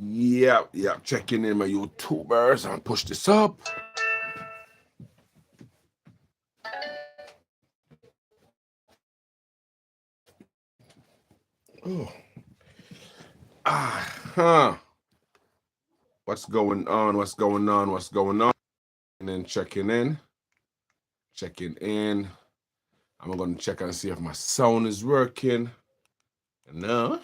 Yeah, checking in my YouTubers and push this up. Oh. What's going on? What's going on? What's going on? And then checking in. Checking in. I'm gonna check and see if my sound is working. No.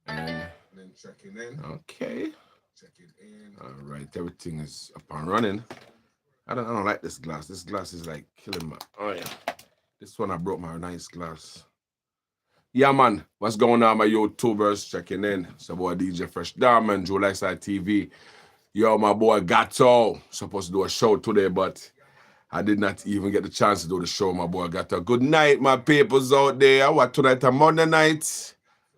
And then checking in. Okay. Checking in. All right, everything is up and running. I don't like this glass. This glass is like killing my. Oh yeah. This one I broke my nice glass. Yeah, man. What's going on, my YouTubers? Checking in. It's your boy DJ Fresh Diamond, Joe Lifestyle TV. Yo, my boy Gato. Supposed to do a show today, but I did not even get the chance to do the show, my boy Gato. Good night, my peoples out there. What, tonight a Monday night?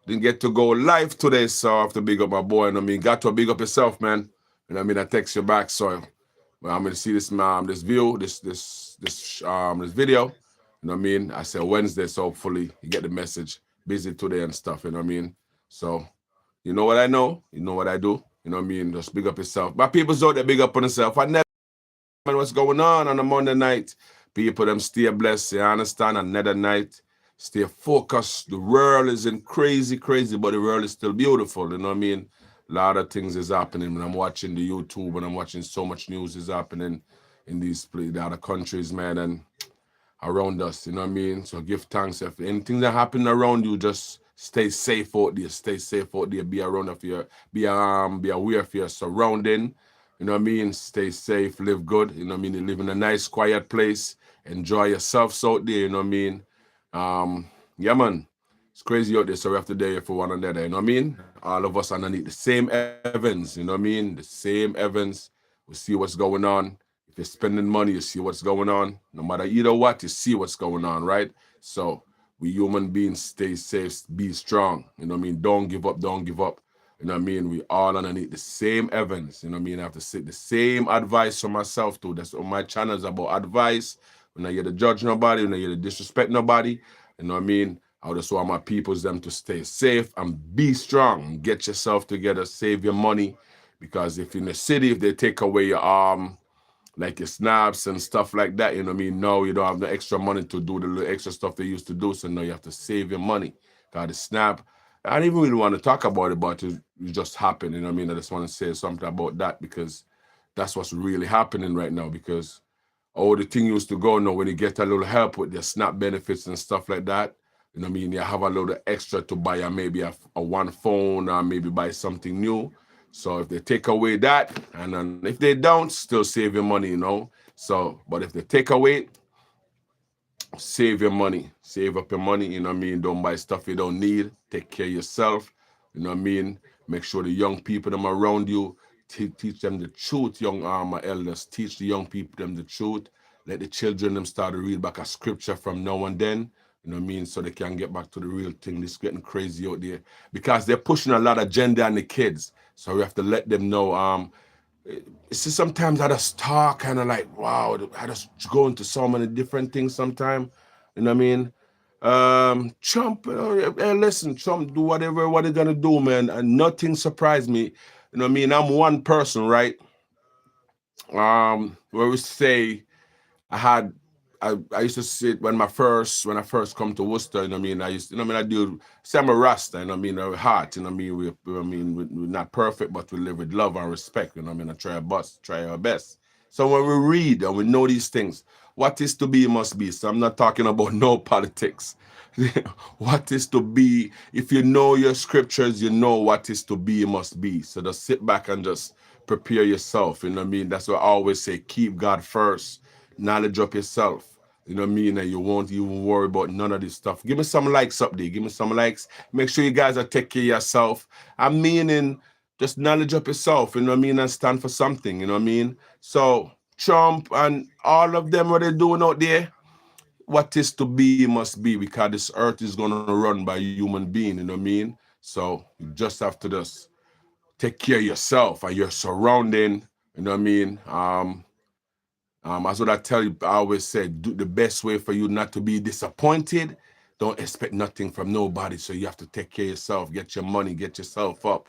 Didn't get to go live today, so I have to big up my boy. You know what I mean? Gato, big up yourself, man. You know what I mean? I text you back, so well, I'm gonna see this this view, this video. You know what I mean? I said Wednesday, so hopefully you get the message. Busy today and stuff, you know what I mean? So you know what I know, you know what I do, you know what I mean? Just big up yourself. My people's out there, big up on themselves. I never know what's going on a Monday night. People them stay blessed, you understand? Another night. Stay focused. The world isn't crazy, but the world is still beautiful, you know what I mean? A lot of things is happening when I'm watching the YouTube and I'm watching so much news is happening in the other countries, man, and around us, you know what I mean? So give thanks. If anything that happen around you, just stay safe out there. Stay safe out there. Be around of your, be aware of your surrounding. You know what I mean? Stay safe, live good. You know what I mean? You live in a nice, quiet place. Enjoy yourself out there, you know what I mean? Yeah, man. It's crazy out there, so we have to do it for one another, you know what I mean? All of us underneath the same heavens, you know what I mean? The same heavens. We see what's going on. If you're spending money, you see what's going on. No matter either what, you see what's going on, right? So we human beings stay safe, be strong. You know what I mean? Don't give up, don't give up. You know what I mean? We all underneath the same heavens. You know what I mean? I have to say the same advice for myself too. That's on my channel is about advice. We're not here to judge nobody, we're not here to disrespect nobody. You know what I mean? I just want my peoples them to stay safe and be strong. Get yourself together, save your money. Because if in the city, if they take away your like your snaps and stuff like that, you know what I mean? No, you don't have the extra money to do the little extra stuff they used to do. So now you have to save your money. Got the snap. I don't even really want to talk about it, but it just happened. You know what I mean? I just want to say something about that because that's what's really happening right now. Because the thing used to go now when you get a little help with your snap benefits and stuff like that. You know what I mean? You have a little extra to buy maybe a one phone or maybe buy something new. So if they take away that, and then if they don't, still save your money, you know. So, but if they take away, save your money, save up your money. You know what I mean? Don't buy stuff you don't need. Take care of yourself. You know what I mean? Make sure the young people them around you teach them the truth. Young my elders teach the young people them the truth. Let the children them start to read back a scripture from now and then. You know what I mean? So they can get back to the real thing. This getting crazy out there because they're pushing a lot of agenda on the kids. So we have to let them know. See, sometimes I just talk kind of like, wow, I just go into so many different things sometimes. You know what I mean? Trump, hey, listen, Trump do whatever what he's gonna do, man, and nothing surprised me. You know what I mean? I'm one person, right? Where we say I had I used to sit when I first come to Worcester, you know what I mean? I used, you know what I mean, I do say I'm a Rasta, you know what I mean, a heart, you know what I mean, we're not perfect, but we live with love and respect, you know what I mean? I try our best. So when we read and we know these things, what is to be must be. So I'm not talking about no politics. What is to be, if you know your scriptures, you know what is to be must be. So just sit back and just prepare yourself, you know what I mean? That's what I always say, keep God first, knowledge up yourself. You know what I mean? And you won't even worry about none of this stuff. Give me some likes up there. Give me some likes. Make sure you guys are taking care of yourself. I mean, just knowledge up yourself, you know what I mean? And stand for something, you know what I mean? So Trump and all of them, what they're doing out there, what is to be must be because this earth is going to run by human being, you know what I mean? So you just have to just take care of yourself and your surrounding, you know what I mean? That's what I tell you. I always say, do the best way for you not to be disappointed. Don't expect nothing from nobody. So you have to take care of yourself. Get your money. Get yourself up.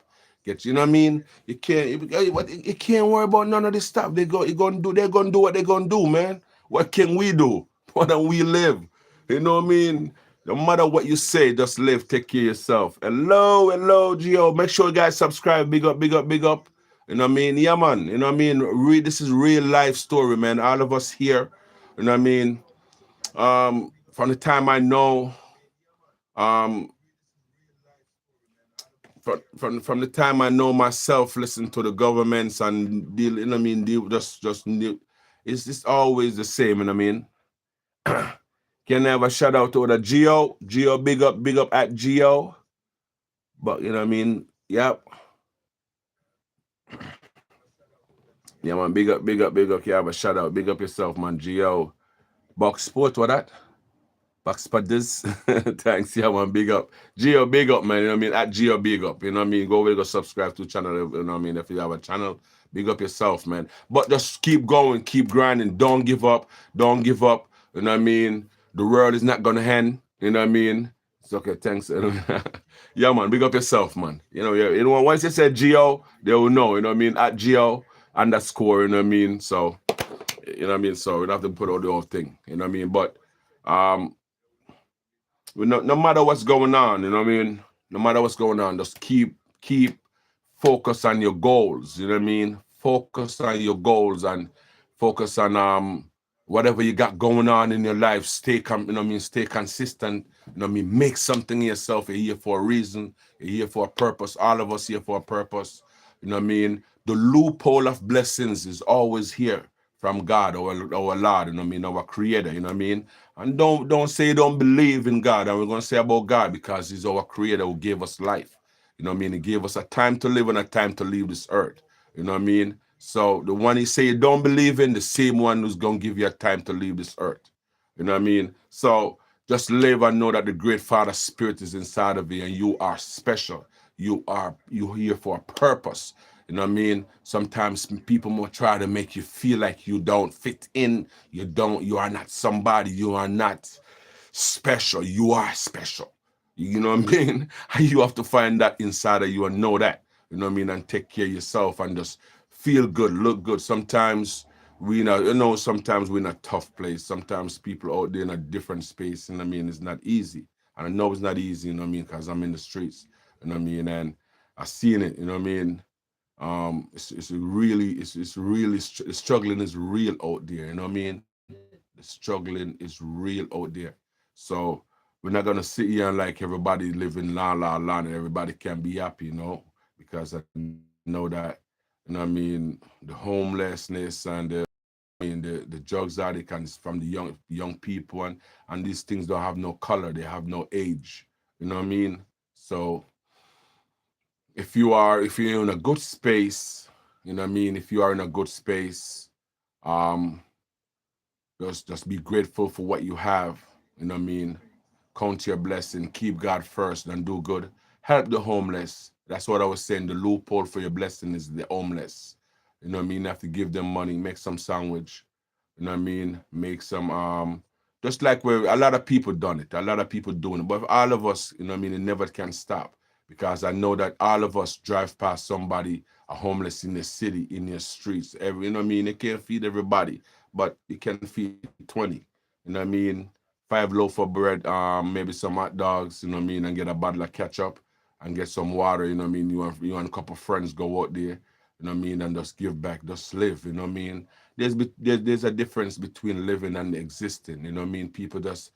Get you know what I mean? You can't worry about none of this stuff. They're gonna do what they're gonna do, man. What can we do? Why don't we live? You know what I mean? No matter what you say, just live, take care of yourself. Hello, Gio. Make sure you guys subscribe. Big up, big up, big up. You know what I mean? Yeah, man. You know what I mean? This is real life story, man. All of us here. You know what I mean? From the time I know, um, from the time I know myself, listen to the governments and deal. You know what I mean? It's always the same. You know what I mean? Can I have a shout out to the Geo? Geo, big up at Geo. But you know what I mean? Yep. Yeah, man. Big up, big up, big up. Can I have a shout out? Big up yourself, man. Geo. Box Sport, what that? Box Spudders. Thanks, yeah, man. Big up. Geo, big up, man. You know what I mean? At Geo, big up. You know what I mean? Go over, go subscribe to the channel. You know what I mean? If you have a channel, big up yourself, man. But just keep going, keep grinding. Don't give up. Don't give up. You know what I mean? The world is not gonna end. You know what I mean? It's okay, thanks. Yeah, man. Big up yourself, man. You know, once you say Geo, they will know. You know what I mean? At Geo underscore. You know what I mean? So, you know what I mean? So we don't have to put out the whole thing. You know what I mean? But no matter what's going on, you know what I mean? No matter what's going on, just keep focus on your goals. You know what I mean? Focus on your goals and focus on whatever you got going on in your life. You know what I mean? Stay consistent. You know what I mean? Make something of yourself. You're here for a reason. You're here for a purpose. All of us here for a purpose. You know what I mean? The loophole of blessings is always here from God, our Lord, you know what I mean, our creator, you know what I mean? And don't say you don't believe in God. And we're gonna say about God because He's our creator who gave us life. You know what I mean? He gave us a time to live and a time to leave this earth. You know what I mean? So the one He say you don't believe in, the same one who's gonna give you a time to leave this earth. You know what I mean? So just live and know that the great Father Spirit is inside of you and you are special. You're here for a purpose. You know what I mean? Sometimes people will try to make you feel like you don't fit in. You are not somebody. You are not special. You are special. You know what I mean? You have to find that inside of you and know that. You know what I mean? And take care of yourself and just feel good, look good. Sometimes sometimes we're in a tough place. Sometimes people out there in a different space. You know what I mean? It's not easy. And I know it's not easy, you know what I mean? Because I'm in the streets. You know what I mean? And I've seen it, you know what I mean? The struggling is real out there. You know what I mean? The struggling is real out there. So we're not gonna sit here and like everybody living la and everybody can be happy, because I know that, the homelessness and the drugs addicts and from the young people and these things don't have no color, they have no age. You know what I mean? So if you're in a good space, you know what I mean, if you are in a good space, um just be grateful for what you have. You know what I mean? Count your blessing, keep God first and do good. Help the homeless. That's what I was saying. The loophole for your blessing is the homeless. You know what I mean? You have to give them money, make some sandwich. You know what I mean? Make some just like where a lot of people done it. A lot of people doing it. But all of us, you know what I mean, it never can stop. Because I know that all of us drive past somebody, a homeless in the city, in the streets. You know what I mean? They can't feed everybody, but you can feed 20. You know what I mean? 5 loaf of bread, maybe some hot dogs, you know what I mean, and get a bottle of ketchup and get some water, you know what I mean? You and a couple of friends go out there, you know what I mean, and just give back, just live, you know what I mean? There's a difference between living and existing, you know what I mean? People just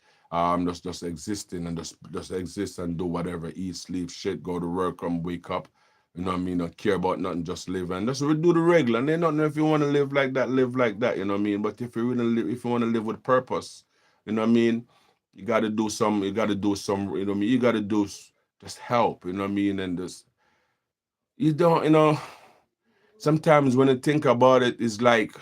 existing and just exist and do whatever, eat, sleep, shit, go to work, come wake up, you know what I mean? Don't care about nothing, just live and just do the regular. And then nothing if you want to live like that, you know what I mean? But if you want to live with purpose, you know what I mean? You gotta do some, you know what I mean? You gotta do just help, you know what I mean? And just you don't, sometimes when you think about it, it's like,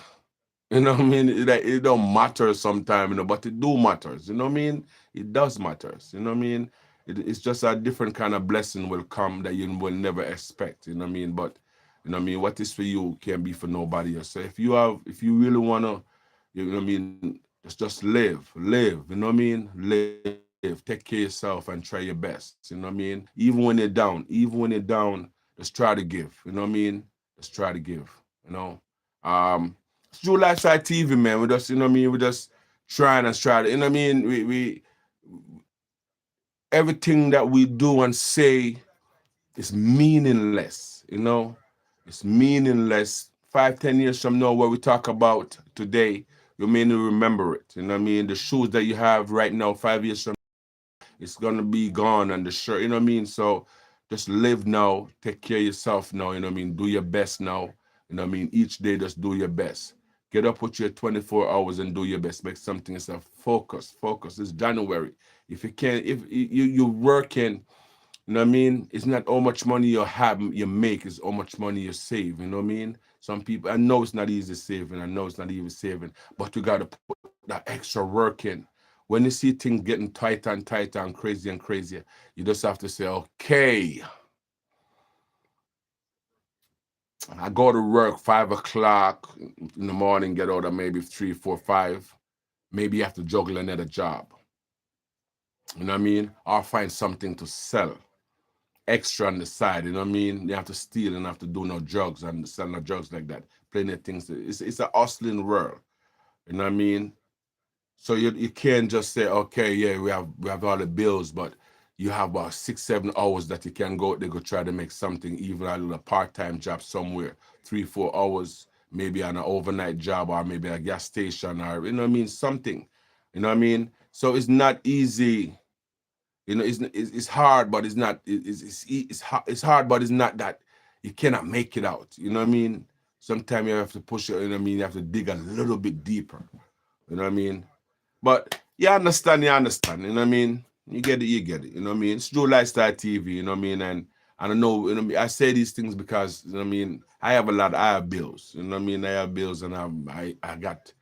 you know what I mean? It don't matter sometimes, but it do matters. You know what I mean? It does matters. You know what I mean? It's just a different kind of blessing will come that you will never expect. You know what I mean? But you know what I mean? What is for you can't be for nobody else. So if you really wanna, you know what I mean? Just live. You know what I mean? Live. Take care of yourself and try your best. You know what I mean? Even when you're down, just Just try to give. You know what I mean? Just try to give. You know. It's True Lifestyle TV, man. We just, you know what I mean? We just trying and trying. You know what I mean? We everything that we do and say is meaningless. You know, it's meaningless. 5, 10 years from now, what we talk about today, you may not remember it. You know what I mean? The shoes that you have right now, 5 years from it's gonna be gone and the shirt, you know what I mean? So just live now, take care of yourself now, you know what I mean? Do your best now. You know what I mean? Each day just do your best. Get up with your 24 hours and do your best. Make something yourself. Focus, focus. It's January. If you can't, if you're working, you know what I mean? It's not how much money you have, you make, it's how much money you save. You know what I mean? Some people, I know it's not easy saving. I know it's not easy saving, but you got to put that extra work in. When you see things getting tighter and tighter and crazier, you just have to say, okay, I go to work 5 o'clock in the morning, get out at maybe 3, 4, 5. Maybe you have to juggle another job. You know what I mean? Or find something to sell extra on the side. You know what I mean? You have to steal and have to do no drugs and sell no drugs like that. Plenty of things. It's a hustling world. You know what I mean? So you can't just say, okay, yeah, we have all the bills, but you have about 6, 7 hours that you can go. They go try to make something, even a little part-time job somewhere, 3, 4 hours, maybe on an overnight job or maybe a gas station or you know what I mean, something. You know what I mean? So it's not easy. You know, it's hard, but it's not. It's hard, but it's not that you cannot make it out. You know what I mean? Sometimes you have to push it. You know what I mean? You have to dig a little bit deeper. You know what I mean? But you understand, you understand. You know what I mean? You get it, you get it. You know what I mean? It's True Lifestyle TV, you know what I mean? And I don't know, you know, I say these things because, you know what I mean, I have bills. You know what I mean? I have bills and I got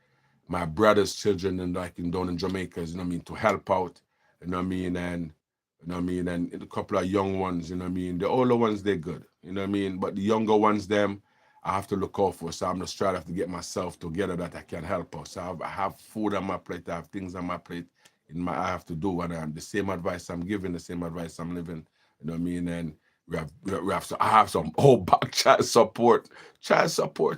my brother's children and like in down in Jamaica, you know what I mean, to help out, you know what I mean, and you know what I mean, and a couple of young ones, you know what I mean. The older ones they're good, you know what I mean, but the younger ones them I have to look out for. So I'm just trying to get myself together that I can help out. So I have food on my plate, I have things on my plate I have to do, and the same advice I'm giving, the same advice I'm living, you know what I mean, and I have some whole back child support,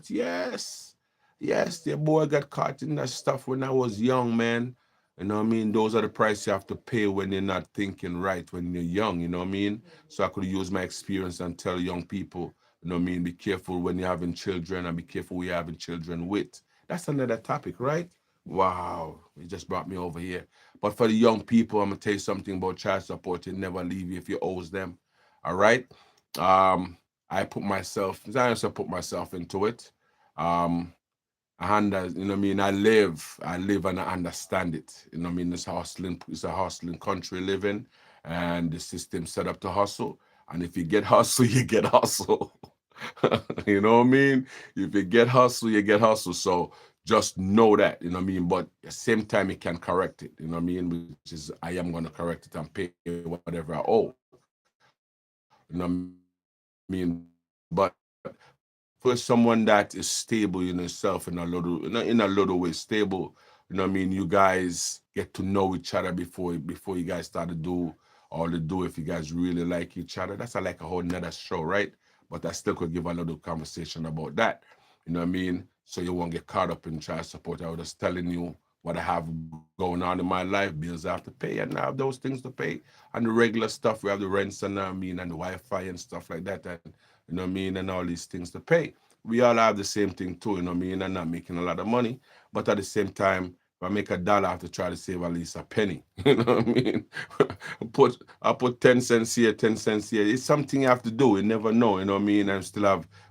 yes. Yes, the boy got caught in that stuff when I was young, man. You know what I mean? Those are the price you have to pay when you're not thinking right when you're young, you know what I mean? So I could use my experience and tell young people, you know what I mean, be careful when you're having children and be careful who you're having children with. That's another topic, right? Wow, it just brought me over here. But for the young people, I'm gonna tell you something about child support. It never leave you if you owes them. All right. Um, I also put myself into it. Um, you know what I mean? I live and I understand it. You know what I mean? It's a hustling country living, and the system set up to hustle. And if you get hustle, you get hustle. You know what I mean? If you get hustle, you get hustle. So just know that, you know what I mean? But at the same time, you can correct it, you know what I mean? Which is, I am going to correct it and pay whatever I owe, you know what I mean? But for someone that is stable in himself in a little way, stable, you know what I mean? You guys get to know each other before you guys start to do all the do if you guys really like each other. That's a, like a whole nother show, right? But I still could give a little conversation about that. You know what I mean? So you won't get caught up in child support. I was just telling you what I have going on in my life, bills I have to pay, and I have those things to pay. And the regular stuff, we have the rents and and the Wi-Fi and stuff like that, and you know what I mean, and all these things to pay. We all have the same thing too, you know what I mean, and not making a lot of money, but at the same time, if I make $1, I have to try to save at least a penny. You know what I mean? I put 10 cents here, 10 cents here. It's something you have to do. You never know, you know what I mean? And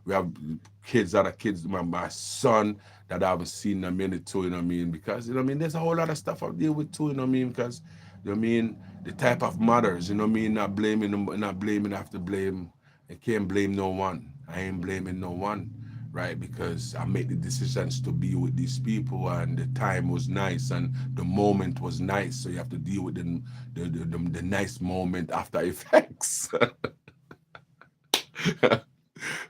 we have kids, my son that I haven't seen in a minute too, you know what I mean? Because you know what I mean, there's a whole lot of stuff I deal with too, you know what I mean? Because you know what I mean, the type of mothers, you know what I mean, not blaming, I have to blame. I can't blame no one. I ain't blaming no one, right? Because I made the decisions to be with these people, and the time was nice, and the moment was nice. So you have to deal with the nice moment after effects.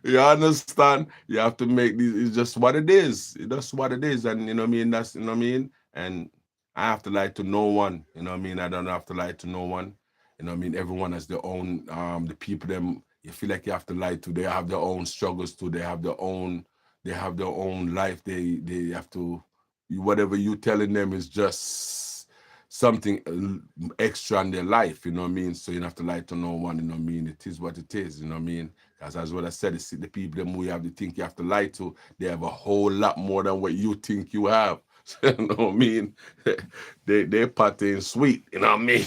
You understand? You have to make these. It's just what it is. It's just what it is, and you know what I mean. That's you know what I mean. And I have to lie to no one. You know what I mean. I don't have to lie to no one. You know what I mean. Everyone has their own. The people them you feel like you have to lie to. They have their own struggles too. They have their own life. They have to, whatever you telling them is just something extra in their life, you know what I mean? So you don't have to lie to no one, you know what I mean? It is what it is, you know what I mean? Because as what I said, it's the people them who you have to think you have to lie to, they have a whole lot more than what you think you have. You know what I mean? They partying sweet, you know what I mean?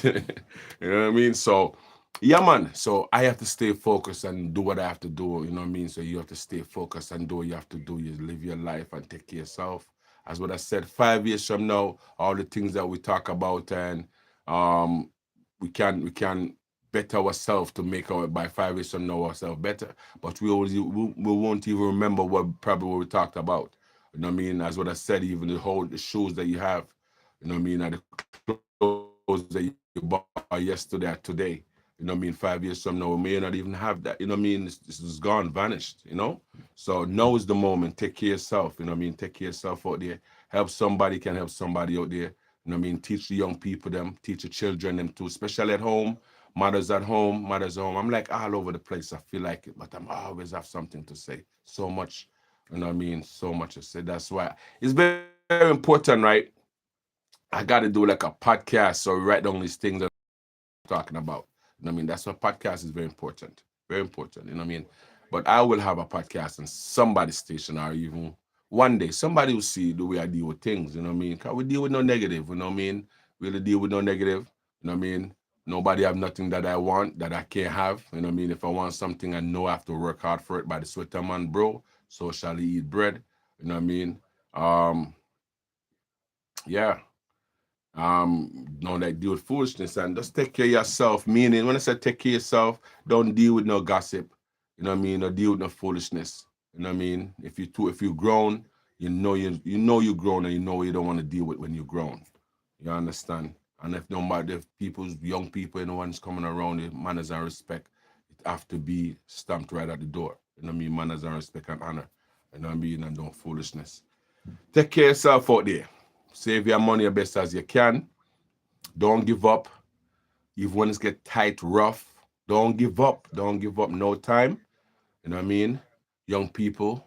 You know what I mean? So yeah, man. So I have to stay focused and do what I have to do. You know what I mean? So you have to stay focused and do what you have to do. You live your life and take care of yourself. As what I said, 5 years from now, all the things that we talk about and um we can better ourselves to make our by 5 years from now ourselves better. But we won't even remember what we talked about. You know what I mean? As what I said, even the shoes that you have, you know what I mean, and the clothes that you bought yesterday or today. You know what I mean? 5 years from now, we may not even have that. You know what I mean? This is gone, vanished, you know? So now is the moment. Take care of yourself. You know what I mean? Take care of yourself out there. Help somebody can help somebody out there. You know what I mean? Teach the young people them, teach the children them too, especially at home. Mothers at home. I'm like all over the place. I feel like it, but I'm always have something to say. So much, you know what I mean? So much to say. That's why it's very important, right? I got to do like a podcast so write down these things that I'm talking about. You know what I mean? That's why podcast is very important. Very important. You know what I mean? But I will have a podcast on somebody's station or even one day somebody will see the way I deal with things. You know what I mean? Cause we deal with no negative. You know what I mean? Really deal with no negative. You know what I mean? Nobody have nothing that I want that I can't have. You know what I mean? If I want something, I know I have to work hard for it. By the sweat of man, bro. So shall he eat bread. You know what I mean? Um, yeah. Don't like deal with foolishness and just take care of yourself. Meaning, when I say take care of yourself, don't deal with no gossip. You know what I mean? Or deal with no foolishness. You know what I mean? If you grown, you know you're grown and you know you don't want to deal with when you're grown. You understand? And if nobody, if people's young people, and no one's coming around, the manners and respect, it have to be stamped right at the door. You know what I mean? Manners and respect and honor. You know what I mean? And don't foolishness. Take care of yourself out there. Save your money as best as you can. Don't give up. Even when it's get tight, rough, don't give up. Don't give up no time. You know what I mean? Young people,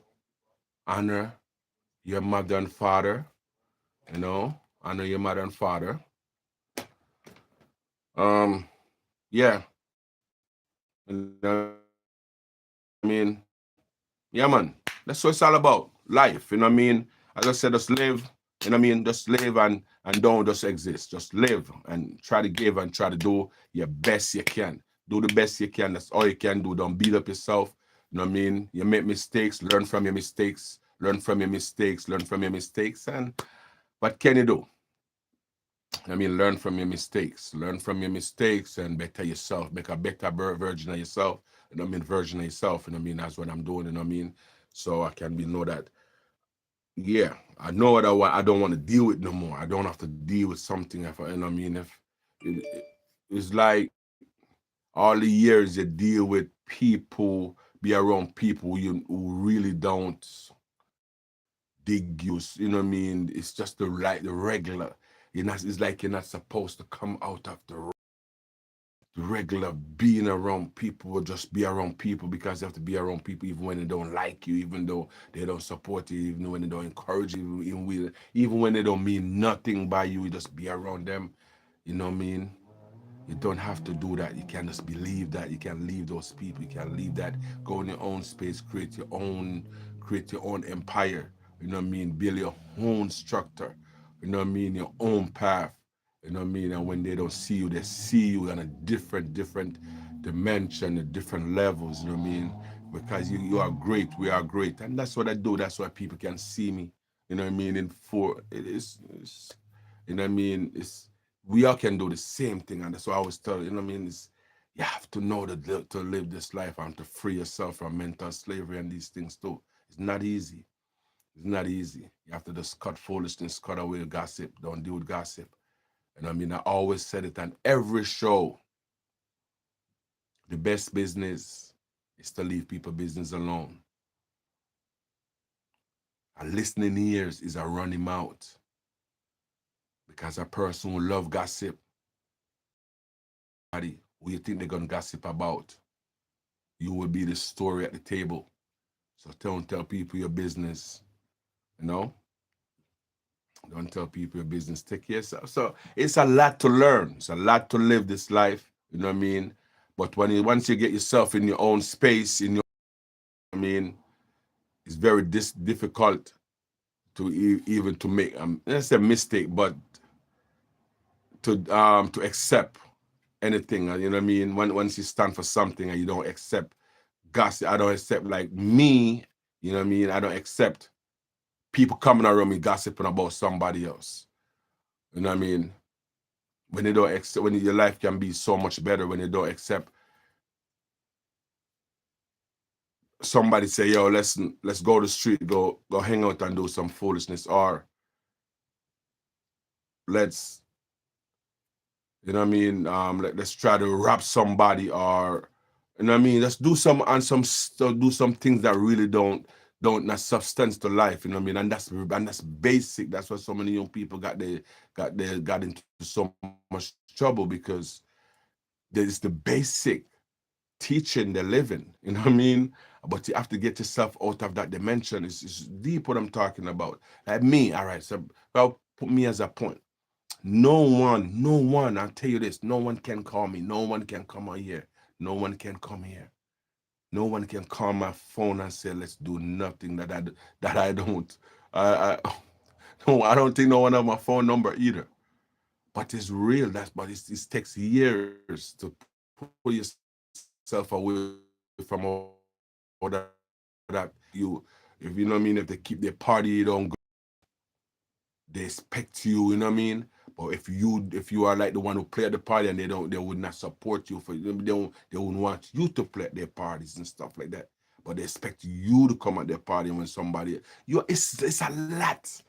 honor your mother and father. You know, honor your mother and father. Um, yeah. You know what I mean? Yeah, man. That's what it's all about. Life. You know what I mean? As I said, just live. You know what I mean? Just live and don't just exist. Just live and try to give and try to do your best you can. Do the best you can. That's all you can do. Don't beat up yourself. You know what I mean? You make mistakes, learn from your mistakes, learn from your mistakes, and what can you do? I mean, learn from your mistakes. Learn from your mistakes and better yourself. Make a better version of yourself. You know what I mean? Version of yourself. You know what I mean? That's what I'm doing. You know what I mean? So I can be know that. Yeah, I know what I want. I don't want to deal with no more. I don't have to deal with something. If you know what I mean, if it's like all the years you deal with people, be around people who really don't dig you. You know what I mean? It's just the regular. It's like you're not supposed to come out of the regular being around people or just be around people because you have to be around people even when they don't like you, even though they don't support you, even when they don't encourage you, even when they don't mean nothing by you, you just be around them. You know what I mean? You don't have to do that. You can just believe that. You can leave those people. You can leave that. Go in your own space. Create your own empire. You know what I mean? Build your own structure. You know what I mean? Your own path. You know what I mean? And when they don't see you, they see you on a different dimension, at different levels. You know what I mean? Because you are great. We are great, and that's what I do. That's why people can see me. You know what I mean? It's you know what I mean? It's we all can do the same thing, and that's what I always tell you. You know what I mean? It's you have to know to live this life and to free yourself from mental slavery and these things too. It's not easy. It's not easy. You have to just cut foolishness, cut away gossip. Don't deal with gossip. And I mean, I always said it on every show. The best business is to leave people business alone. A listening ears is a running mouth. Because a person who love gossip, who you think they're gonna gossip about? you will be the story at the table. So don't tell people your business, you know? Don't tell people your business. Take care of yourself. So it's a lot to learn. It's a lot to live this life. You know what I mean? But once you get yourself in your own space, in your, I mean, it's very difficult to even to make that's a mistake, but to accept anything. You know what I mean? Once you stand for something and you don't accept gossip, I don't accept like me. You know what I mean? I don't accept people coming around me gossiping about somebody else. You know what I mean? When you don't accept, when your life can be so much better when you don't accept somebody say, "Yo, let's go to the street, go hang out and do some foolishness," or let's, you know what I mean, let's try to rob somebody, or you know what I mean, let's do do some things that really don't not substance to life. You know what I mean, and that's basic. That's why so many young people got into so much trouble, because there's the basic teaching they're living. You know what I mean? But you have to get yourself out of that dimension. It's deep what I'm talking about. Like me, all right. So, well, put me as a point. No one, I'll tell you this, no one can call me. No one can come on here. No one can come here. No one can call my phone and say, let's do nothing that I don't. I no, I don't think no one have my phone number either. But it's real. But it takes years to pull yourself away from all that. You, if you know what I mean, if they keep their party, you don't go, they expect you. You know what I mean? But if you are like the one who play at the party and they would not support you for they wouldn't want you to play at their parties and stuff like that. But they expect you to come at their party when somebody it's a lot.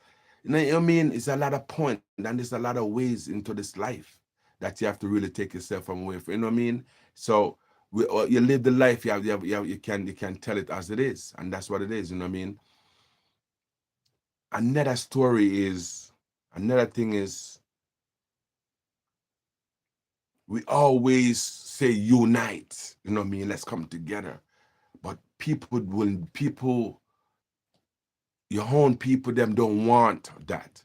You know what I mean? It's a lot of point, and there's a lot of ways into this life that you have to really take yourself from away from. You know what I mean? So you live the life. You can tell it as it is, and that's what it is. You know what I mean? Another story is another thing is we always say unite. You know what I mean? Let's come together. But your own people, them don't want that.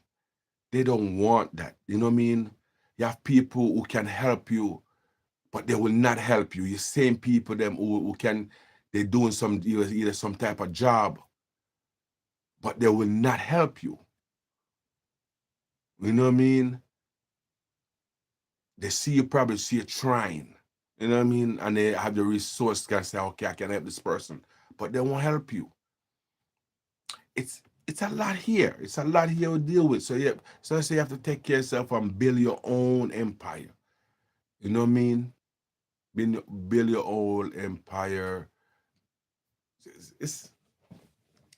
They don't want that. You know what I mean? You have people who can help you, but they will not help you. You same people them who can, they're doing either some type of job, but they will not help you. You know what I mean? They see you, probably see you trying. You know what I mean? And they have the resource can say, okay, I can help this person, but they won't help you. It's a lot here. It's a lot here to deal with. So yeah, so I say you have to take care of yourself and build your own empire. You know what I mean? Build your own empire. It's,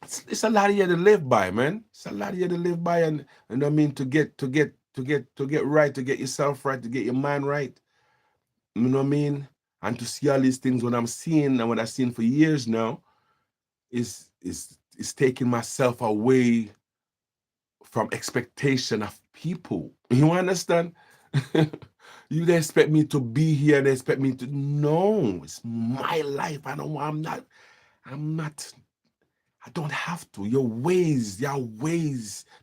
it's a lot here to live by, man. It's a lot here to live by, and you know what I mean, to get right, to get yourself right, to get your mind right. You know what I mean? And to see all these things, what I'm seeing and what I've seen for years now, is taking myself away from expectation of people. You understand? You they expect me to be here, they expect me to, no, it's my life. I'm not I don't have to. Your ways, the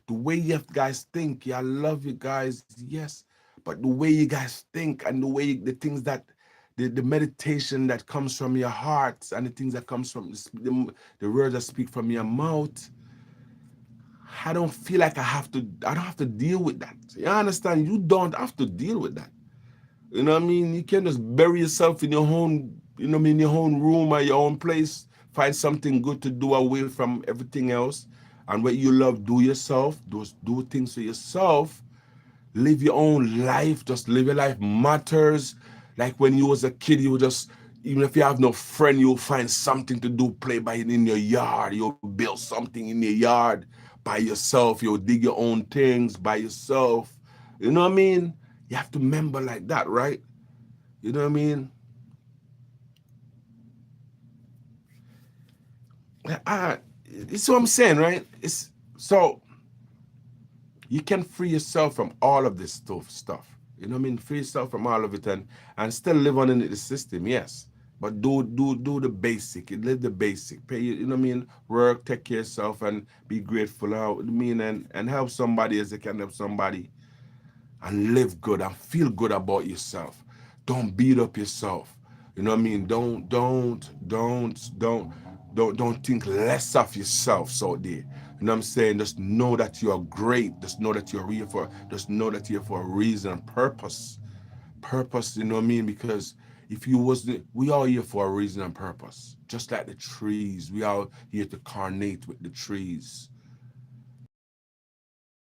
way you guys think, yeah, I love you guys, yes. But the way you guys think and the things that the meditation that comes from your heart and the things that comes from the words that speak from your mouth, I don't feel like I don't have to deal with that. You understand? You don't have to deal with that. You know what I mean? You can just bury yourself in your own, you know what I mean, your own room or your own place. Find something good to do away from everything else. And what you love, do yourself. Do things for yourself. Live your own life. Just live your life matters. Like when you was a kid, you just, even if you have no friend, you'll find something to do, play by it in your yard. You'll build something in your yard by yourself. You'll dig your own things by yourself. You know what I mean? You have to remember like that, right? You know what I mean? It's what I'm saying, right? It's so you can free yourself from all of this stuff. You know what I mean? Free yourself from all of it and still live on in the system, yes. But do the basic. Live the basic. Pay you know what I mean. Work, take care of yourself, and be grateful. How I mean, and help somebody as they can help somebody, and live good and feel good about yourself. Don't beat up yourself. You know what I mean? Don't think less of yourself so there. You know what I'm saying? Just know that you are great. Just know that you're here for just know that you're here for a reason and purpose. Purpose, you know what I mean? Because if you wasn't, we all here for a reason and purpose. Just like the trees. We all here to carnate with the trees.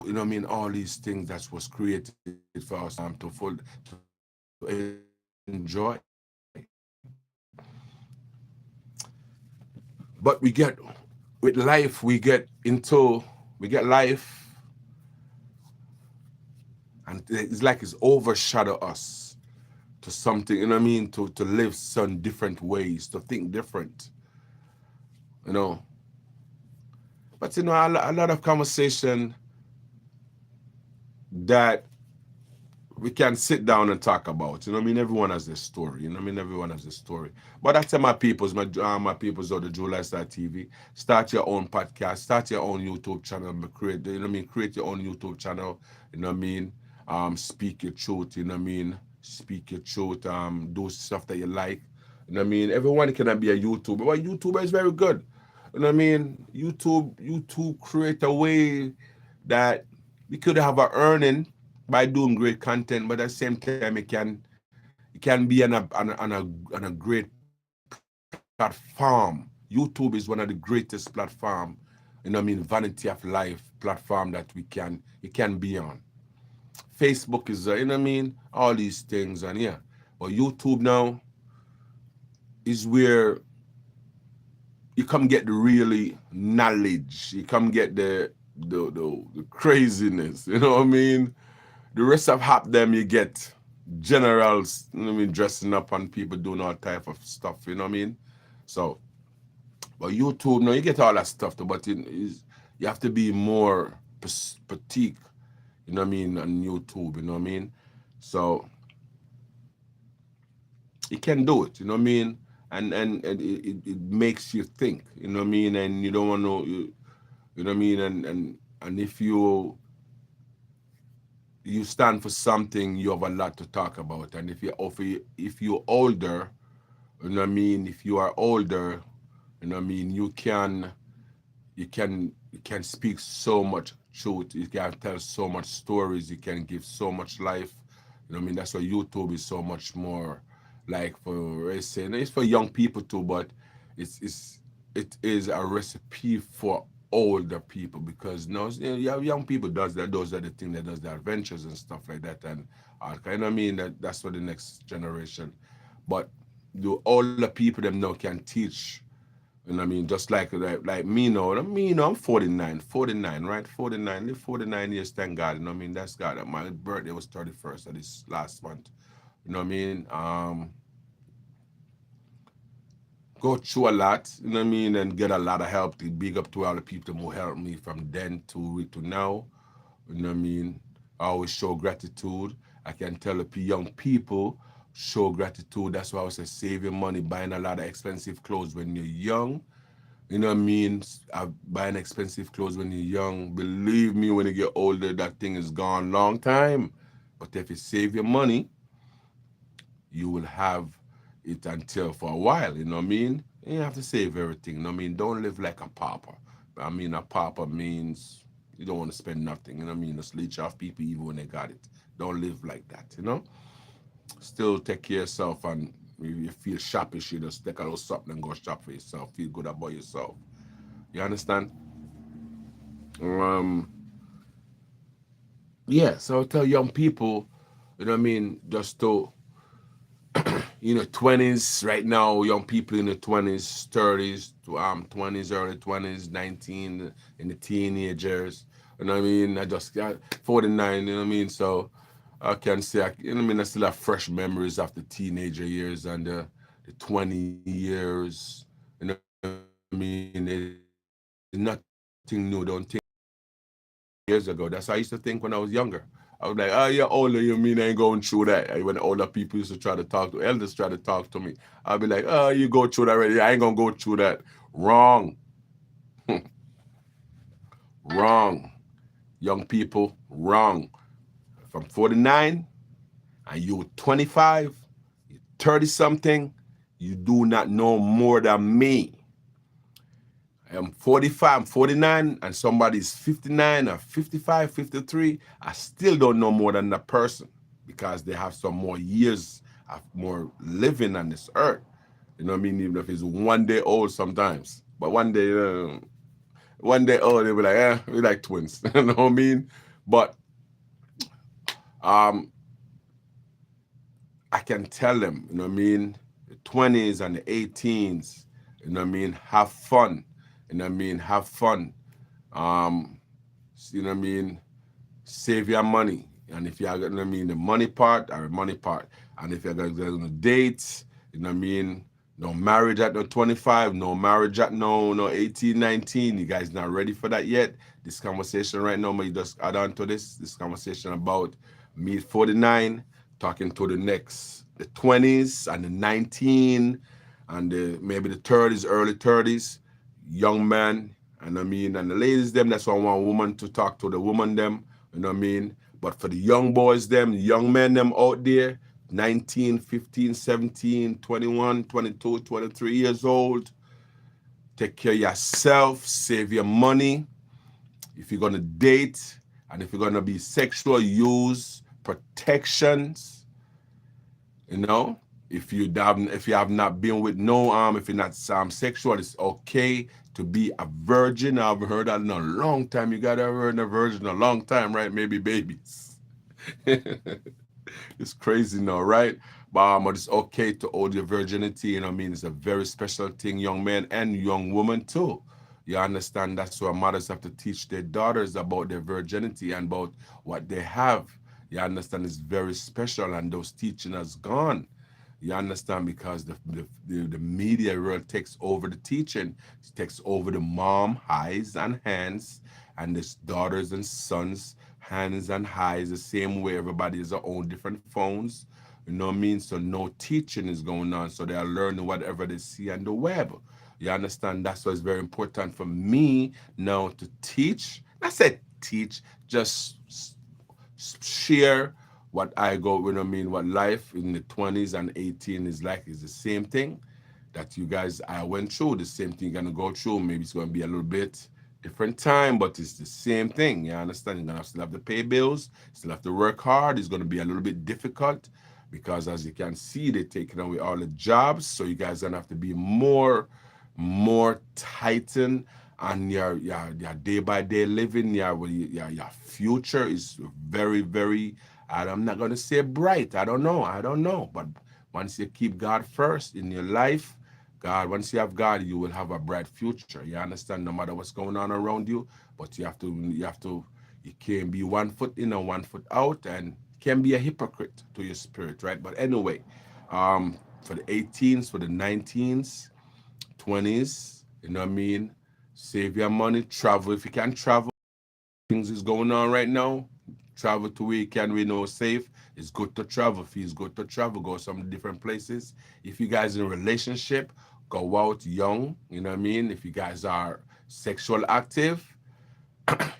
You know what I mean? All these things that was created for us to enjoy. But with life, we get life, and it's like it's overshadow us to something, you know what I mean? To live some different ways, to think different, you know. But you know, a lot of conversation that we can sit down and talk about. You know what I mean? Everyone has their story. You know what I mean? Everyone has a story. But I tell my peoples of the Joe Lifestyle TV, start your own podcast, start your own YouTube channel, create, you know what I mean? Create your own YouTube channel, you know what I mean? Speak your truth, you know what I mean? Speak your truth, do stuff that you like. You know what I mean? Everyone cannot be a YouTuber, but YouTuber is very good. You know what I mean? YouTube create a way that we could have a earning by doing great content, but at the same time, it can be on a great platform. YouTube is one of the greatest platform, you know what I mean, vanity of life platform that it can be on. Facebook is you know what I mean, all these things, and yeah. But YouTube now is where you come get the really knowledge. You come get the craziness. You know what I mean? The rest of half them you get generals, you know what I mean, dressing up and people doing all type of stuff, you know what I mean? So, but YouTube, no, you get all that stuff, too, but you have to be more petite, you know what I mean, on YouTube, you know what I mean? So, you can do it, you know what I mean? And it makes you think, you know what I mean? And you don't want to, you know what I mean? And if you stand for something, you have a lot to talk about. And if you're older, you know what I mean, if you are older, you know what I mean, you can speak so much truth, you can tell so much stories, you can give so much life. You know what I mean? That's why YouTube is so much more like for racing. It's for young people too, but it is a recipe for older people because now you have young people does that. Those are the thing that does the adventures and stuff like that, and you know what I mean, that's for the next generation. But the older people them now can teach, you know what I mean? Just like me now. I'm 49, right? 49, live 49 years, thank God. You know what I mean? That's God. My birthday was 31st of this last month. You know what I mean? Go through a lot, you know what I mean, and get a lot of help. To big up to all the people who helped me from then to now. You know what I mean? I always show gratitude. I can tell the young people, show gratitude. That's why I was say saving money, buying a lot of expensive clothes when you're young. You know what I mean? Buying expensive clothes when you're young. Believe me, when you get older, that thing is gone long time. But if you save your money, you will have it until for a while, you know what I mean? You have to save everything, you know what I mean? Don't live like a pauper. I mean, a pauper means you don't want to spend nothing, you know what I mean? Just leech off people even when they got it. Don't live like that, you know? Still take care of yourself, and if you feel sharpish, you just take a little something and go shop for yourself. Feel good about yourself. You understand? Um, yeah, so I tell young people, you know what I mean, just to 20s right now, young people in the 20s, 30s, 20s, early 20s, 19, in the teenagers. You know what I mean? I just got 49, you know what I mean? So I can say, you know what I mean? I still have fresh memories of the teenager years and the 20 years. You know what I mean? It's nothing new. Don't think years ago. That's how I used to think when I was younger. I was like, oh, you're older, you mean I ain't going through that? When older people used to try to talk to, elders try to talk to me, I'll be like, oh, you go through that already. I ain't going to go through that. Wrong. Wrong. Young people, wrong. From 49 and you 25, 30 something, you do not know more than me. I'm 45, I'm 49, and somebody's 59 or 55, 53, I still don't know more than that person because they have some more years of more living on this earth. You know what I mean? Even if it's 1 day old sometimes. But one day old, they'll be like, we're like twins. You know what I mean? But I can tell them, you know what I mean? The 20s and the 18s, you know what I mean? Have fun. You know what I mean? Have fun. You know what I mean? Save your money. And if you're going to mean the money part, or the money part. And if you're going to date, you know what I mean? No marriage at no 25, no marriage at no 18, 19. You guys not ready for that yet. This conversation right now, may just add on to this conversation about me 49, talking to the next, the 20s and the 19 and maybe the 30s, early 30s, young man. And I mean, and the ladies, them, that's why I want woman to talk to the woman, them, you know what I mean? But for the young boys, them, young men, them out there, 19, 15, 17, 21, 22, 23 years old, take care of yourself, save your money. If you're going to date and if you're going to be sexual, use protections, you know? If you have not been with no if you're not sexual, it's okay to be a virgin. I've heard that in a long time. You gotta have heard a virgin a long time, right? Maybe babies. It's crazy now, right? But it's okay to hold your virginity. You know what I mean? It's a very special thing, young men and young women too. You understand? That's why mothers have to teach their daughters about their virginity and about what they have. You understand? It's very special, and those teaching has gone. You understand? Because the media really takes over the teaching. It takes over the mom eyes and hands, and this daughters and sons hands and eyes the same way. Everybody has their own different phones. You know what I mean? So no teaching is going on. So they are learning whatever they see on the web. You understand? That's why it's very important for me now to teach. I said teach, just share what I go, you know what I mean, what life in the 20s and 18 is like is the same thing that you guys I went through, the same thing you're gonna go through. Maybe it's gonna be a little bit different time, but it's the same thing. You understand? You're gonna still have to pay bills, still have to work hard. It's gonna be a little bit difficult because as you can see, they're taking away all the jobs. So you guys are gonna have to be more tightened and your day by day living, your future is very, very, I'm not gonna say bright. I don't know. But once you keep God first in your life, once you have God, you will have a bright future. You understand? No matter what's going on around you, but you can't be 1 foot in and 1 foot out, and can be a hypocrite to your spirit, right? But anyway, for the 18s, for the 19s, 20s, you know what I mean? Save your money, travel if you can travel. Things is going on right now. Travel to where you can, we know safe. It's good to travel. Feels good to travel. Go some different places. If you guys in a relationship, go out young. You know what I mean? If you guys are sexual active,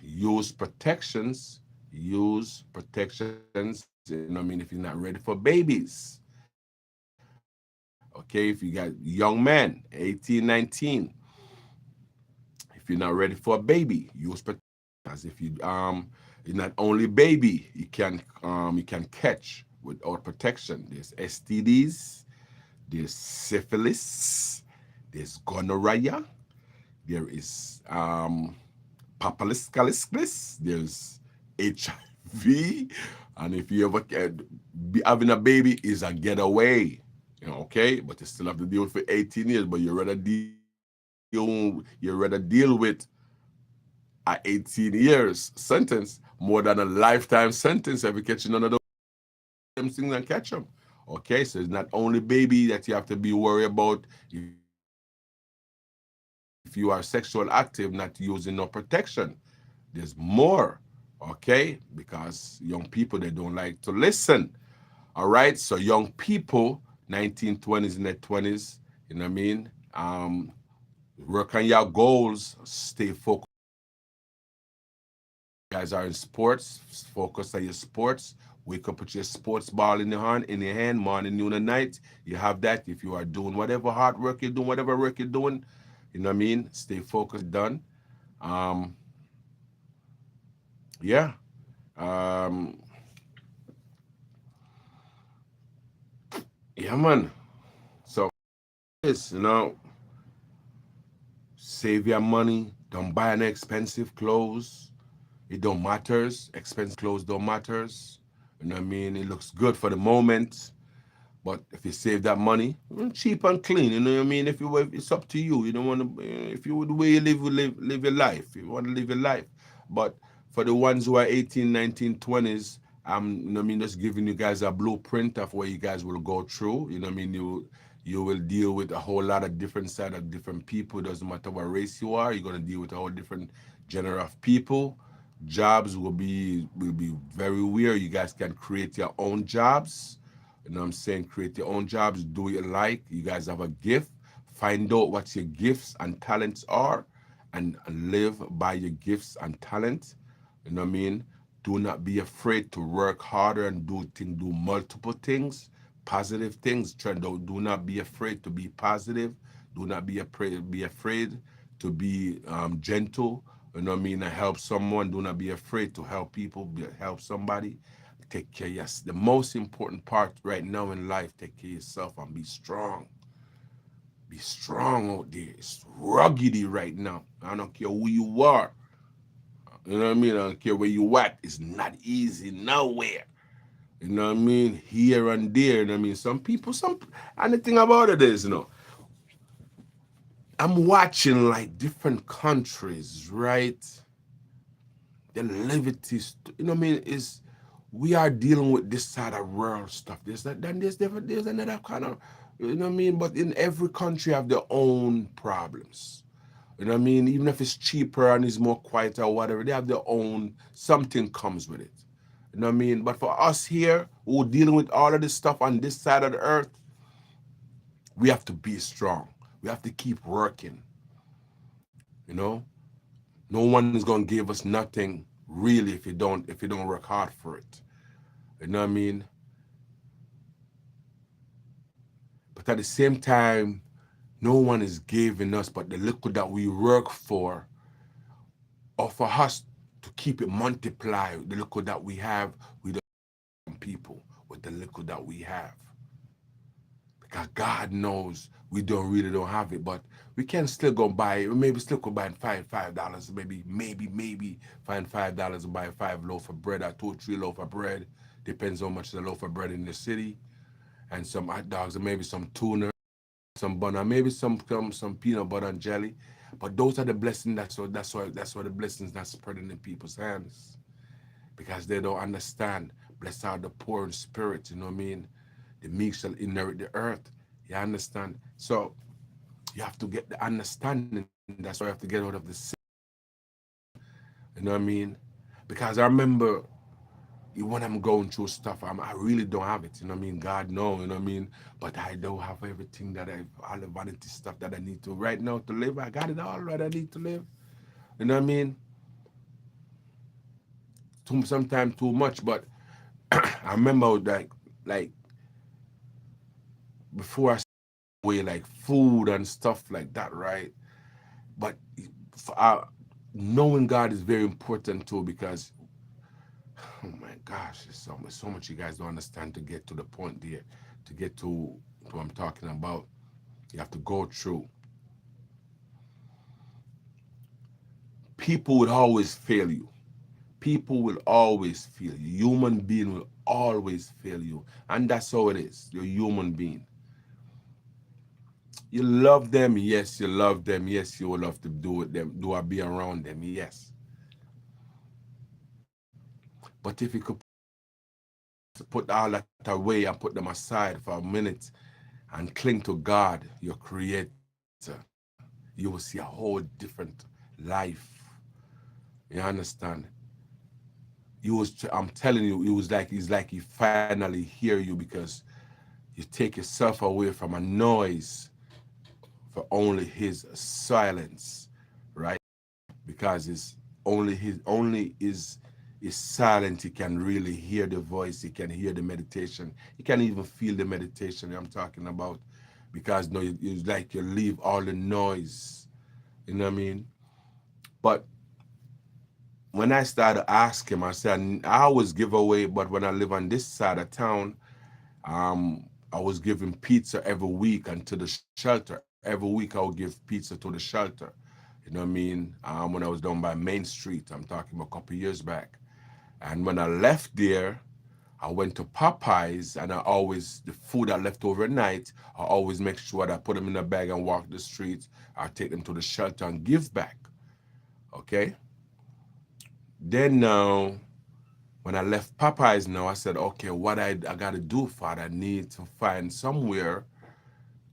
use protections. Use protections. You know what I mean? If you're not ready for babies. Okay, if you got young men, 18, 19, if you're not ready for a baby, use protection. As if you're not only baby, you can catch without protection. There's STDs, there's syphilis, there's gonorrhea, there is papillomavirus, there's HIV, and if you ever be having a baby is a getaway. You know, okay, but you still have to deal with for 18 years. But you rather deal with a 18 years sentence more than a lifetime sentence if you catch none of those things and catch them. Okay, so it's not only baby that you have to be worried about. If you are sexual active, not using no protection, there's more. Okay, so you guys Okay, because young people, they don't like to listen. All right, so young people, 1920s and their 20s, you know what I mean? Work on your goals, stay focused. You guys are in sports, focus on your sports. Wake up with your sports ball in your hand, morning, noon, and night. You have that. If you are doing whatever hard work you're doing, whatever work you're doing, you know what I mean? Stay focused, done. Um, yeah. Um, yeah, man. So this, save your money. Don't buy any expensive clothes. It don't matters. Expensive clothes don't matters. You know what I mean? It looks good for the moment. But if you save that money, cheap and clean, you know what I mean? If you it's up to you. You don't want to. If you the way you live your life. You want to live your life. But for the ones who are 18, 19, 20s, you know what I mean, just giving you guys a blueprint of where you guys will go through. You know what I mean? You will deal with a whole lot of different side of different people. It doesn't matter what race you are. You're gonna deal with a whole different genre of people. Jobs will be very weird. You guys can create your own jobs. You know what I'm saying? Create your own jobs, do what you like. You guys have a gift. Find out what your gifts and talents are and live by your gifts and talent. You know what I mean? Do not be afraid to work harder and do multiple things, positive things. Do not be afraid to be positive. Do not be afraid to be gentle. You know what I mean? And help someone. Do not be afraid to help people. Help somebody. Take care. Yes, the most important part right now in life. Take care of yourself and be strong. Be strong out there. It's ruggedy right now. I don't care who you are. You know what I mean? I don't care where you at. It's not easy nowhere. You know what I mean? Here and there. You know what I mean? Some people, and the thing about it is, I'm watching like different countries, right? The liberties, you know what I mean, is we are dealing with this side of world stuff. There's that, then there's another kind of, you know what I mean? But in every country have their own problems. You know what I mean? Even if it's cheaper and it's more quiet or whatever, they have their own, something comes with it. You know what I mean? But for us here, who are dealing with all of this stuff on this side of the earth, we have to be strong. We have to keep working. You know? No one is gonna give us nothing really if you don't work hard for it. You know what I mean? But at the same time, no one is giving us but the liquid that we work for, or for us to keep it multiply the liquid that we have with the people with the liquid that we have. Because God knows we don't have it, but we can still go buy, maybe still go buy $5, maybe find $5 and buy 5 loaf of bread or 2 or 3 loaf of bread. Depends how much the loaf of bread in the city, and some hot dogs and maybe some tuna, some bun, maybe some peanut butter and jelly. But those are the blessings. That's why the blessings not spreading in people's hands, because they don't understand. Blessed are the poor in spirit. You know what I mean? The meek shall inherit the earth. You understand? So you have to get the understanding. That's why you have to get out of the sin. You know what I mean? Because I remember when I'm going through stuff, I really don't have it. You know what I mean? God knows, you know what I mean? But I don't have everything all the vanity stuff that I need to right now to live. I got it all that I need to live. You know what I mean? Sometimes too much, but I remember like before I away like food and stuff like that, right? But knowing God is very important too, because oh my gosh, there's so much you guys don't understand to get to the point there, to get to what I'm talking about. You have to go through. People will always fail you. People will always fail you. Human being will always fail you, and that's how it is. You're a human being. You love them, yes. You love them, yes. You will love to do with them, do or be around them, yes. But if you could put all that away and put them aside for a minute and cling to God, your creator, you will see a whole different life. You understand? I'm telling you, it's like he finally hear you, because you take yourself away from a noise for only his silence, right? Because it's only is silent. He can really hear the voice, he can hear the meditation, he can even feel the meditation I'm talking about. Because no, it's like you leave all the noise, you know what I mean? But when I started asking him, I said I always give away, but when I live on this side of town, I was giving pizza every week unto the shelter. Every week I would give pizza to the shelter. You know what I mean? When I was down by Main Street, I'm talking about a couple years back. And when I left there, I went to Popeyes, and the food I left overnight, I always make sure that I put them in a bag and walk the streets. I take them to the shelter and give back. Okay? Then now, when I left Popeyes now, I said, okay, what I got to do, Father, I need to find somewhere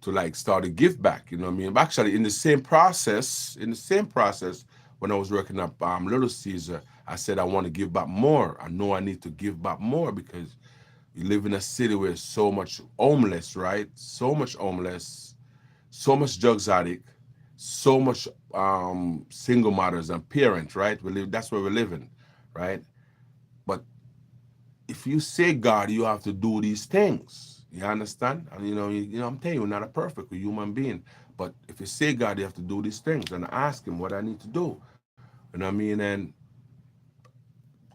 to like start a give back. You know what I mean? But actually, in the same process, when I was working up Little Caesar, I said I want to give back more. I know I need to give back more, because you live in a city where so much homeless, right? So much homeless, so much drugs addict, so much single mothers and parents, right? That's where we're living, right? But if you say God, you have to do these things. You understand? And I'm telling you, we're not a perfect human being. But if you say God, you have to do these things, and ask him what I need to do. You know what I mean? And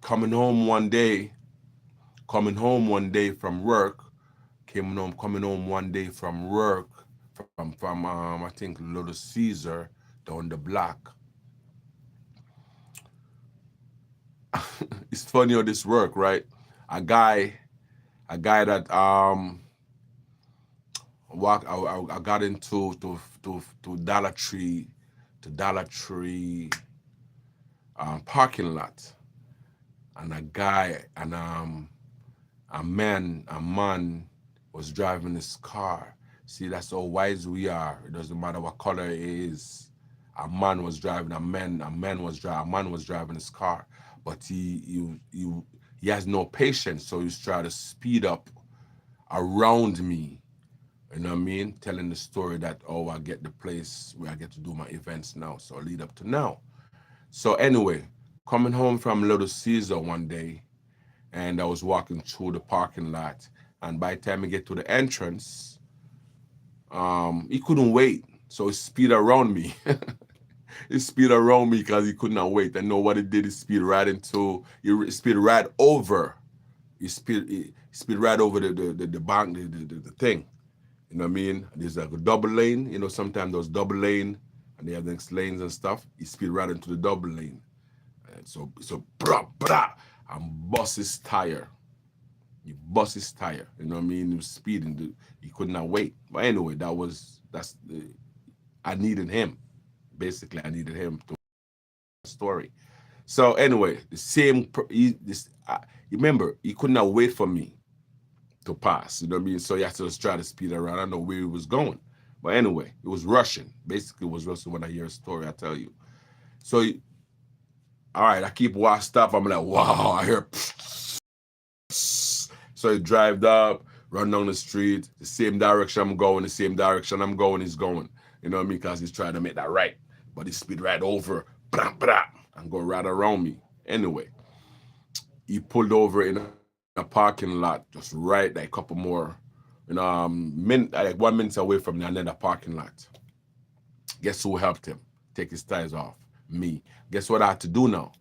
coming home one day, from work, coming home one day from work, from I think Little Caesar down the block. It's funny how this work, right? A guy, that I got into to Dollar Tree, parking lot, and a man was driving his car. See, that's how wise we are. It doesn't matter what color it is. A man was driving his car, but he has no patience, so he's trying to speed up around me. You know what I mean? Telling the story that, oh, I get the place where I get to do my events now. So lead up to now. So anyway, coming home from Little Caesar one day, and I was walking through the parking lot, and by the time I get to the entrance, he couldn't wait. So he speed around me. He speed around me because he could not wait. I know what he did. He speed right over. He speed right over the bank, the thing. You know what I mean? There's like a double lane. Sometimes those double lane, and they have next lanes and stuff. He speed right into the double lane. And so brah, brah, and bust his tire. He bust his tire. You know what I mean? He was speeding. He could not wait. But anyway, I needed him. Basically, I needed him to story. So anyway, the same. Remember, he could not wait for me to pass. You know what I mean? So he had to just try to speed around. I don't know where he was going. But anyway, it was rushing. Basically, it was rushing when I hear a story, I tell you. So, all right, I keep washed up. I'm like, wow, I hear. So he drive up, run down the street, the same direction I'm going, he's going. You know what I mean? Because he's trying to make that right. But he speed right over, blah, blah, and go right around me. Anyway, he pulled over in a parking lot, just right like a couple more, like 1 minute away from another parking lot. Guess who helped him take his tires off? Me. Guess what I had to do now?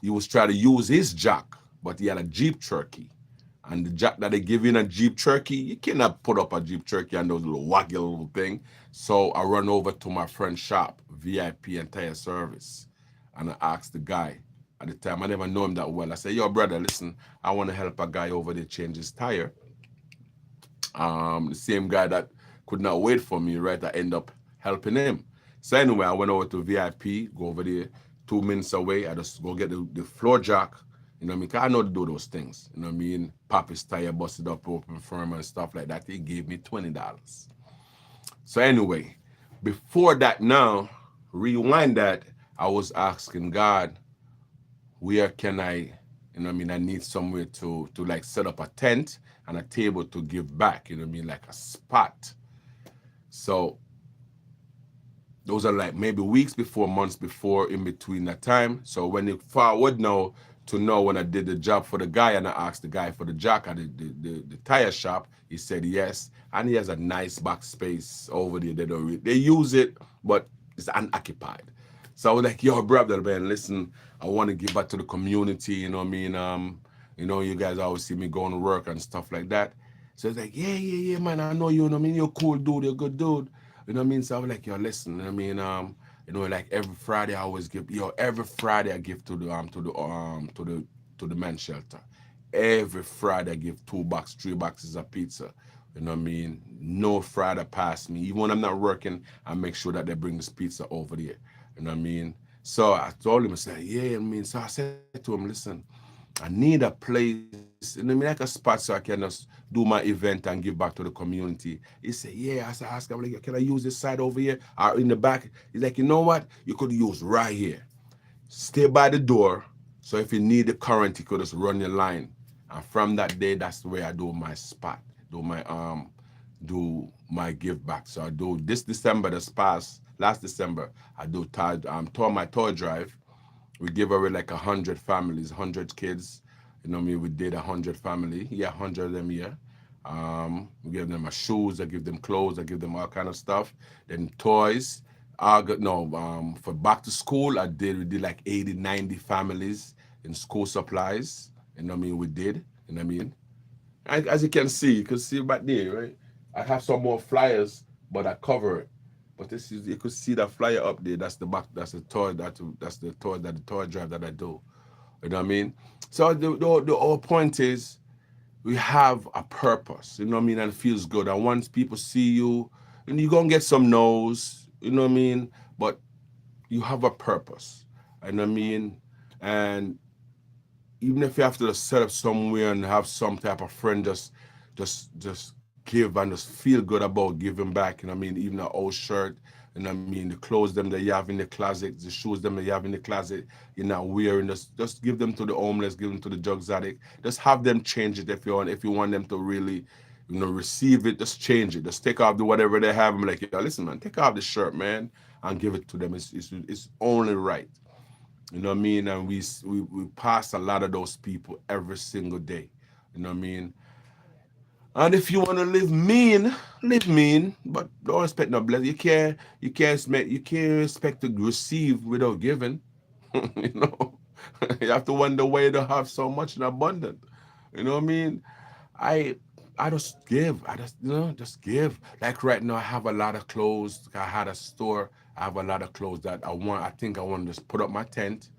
He was trying to use his jack, but he had a Jeep Cherokee. And the jack that they give you in a Jeep Cherokee, you cannot put up a Jeep Cherokee on those little wacky little thing. So I run over to my friend's shop, VIP and tire service, and I asked the guy. At the time, I never know him that well. I said, yo, brother, listen, I want to help a guy over there change his tire. The same guy that could not wait for me, right? I end up helping him. So anyway, I went over to VIP, go over there, 2 minutes away. I just go get the floor jack. You know what I mean? 'Cause I know to do those things. You know what I mean? Pop his tire, busted up, open firm and stuff like that. He gave me $20. So anyway, before that now, rewind that, I was asking God, where can I You know what I mean? I need somewhere to like set up a tent and a table to give back, you know what I mean? Like a spot. So those are like maybe weeks before, months before, in between that time. So when you forward now to know when I did the job for the guy and I asked the guy for the jack at the tire shop, he said yes. And he has a nice back space over there. They use it, but it's unoccupied. So I was like, yo, brother, man, listen, I want to give back to the community, you know what I mean? You guys always see me going to work and stuff like that. So it's like, yeah, man, I know you know what I mean? You're a cool dude, you're a good dude. You know what I mean? So I was like, yo, listen, you know what I mean? Like every Friday I always give, every Friday I give to the men's shelter. Every Friday I give 2 boxes, 3 boxes of pizza. You know what I mean? No Friday pass me. Even when I'm not working, I make sure that they bring this pizza over there. You know what I mean? So I told him, I said, yeah, I mean, so I said to him, listen, I need a place, you know what I mean, like a spot so I can just do my event and give back to the community. He said, yeah. I said, ask him, like, can I use this side over here or in the back? He's like, you know what? You could use right here. Stay by the door. So if you need the current, you could just run your line. And from that day, that's the way I do my spot, do my give back. So I do this December, this past last December, I do my toy drive. We give away like 100 families, 100 kids. You know what I mean? We did 100 family. Yeah, 100 of them, yeah. We give them shoes, I give them clothes, I give them all kind of stuff. Then toys. I got no for back to school, we did like 80, 90 families in school supplies. You know what I mean? We did. You know what I mean? As you can see back there, right? I have some more flyers, but I cover it. But this is you could see that flyer up there. That's the back. That's the toy drive that I do. You know what I mean? So the whole point is we have a purpose. You know what I mean? And it feels good. And once people see you, and you're gonna get some no's. You know what I mean? But you have a purpose. You know what I mean? And even if you have to set up somewhere and have some type of friend just give and just feel good about giving back, you know what I mean, even an old shirt, you know what I mean, the clothes them that you have in the closet, the shoes them that you have in the closet, you're not wearing, just give them to the homeless, give them to the drugs addict, just have them change it if you want them to really, receive it, just change it, just take off the whatever they have. I'm like, yeah, listen, man, take off the shirt, man, and give it to them. It's only right. You know what I mean? And we pass a lot of those people every single day. You know what I mean? And if you want to live mean, but don't expect no blessing. You can't expect to receive without giving. you know, you have to wonder why you don't have so much in abundance. You know what I mean? I I just give. I just give. Like right now, I have a lot of clothes. I had a store. I have a lot of clothes that I want. I think I want to just put up my tent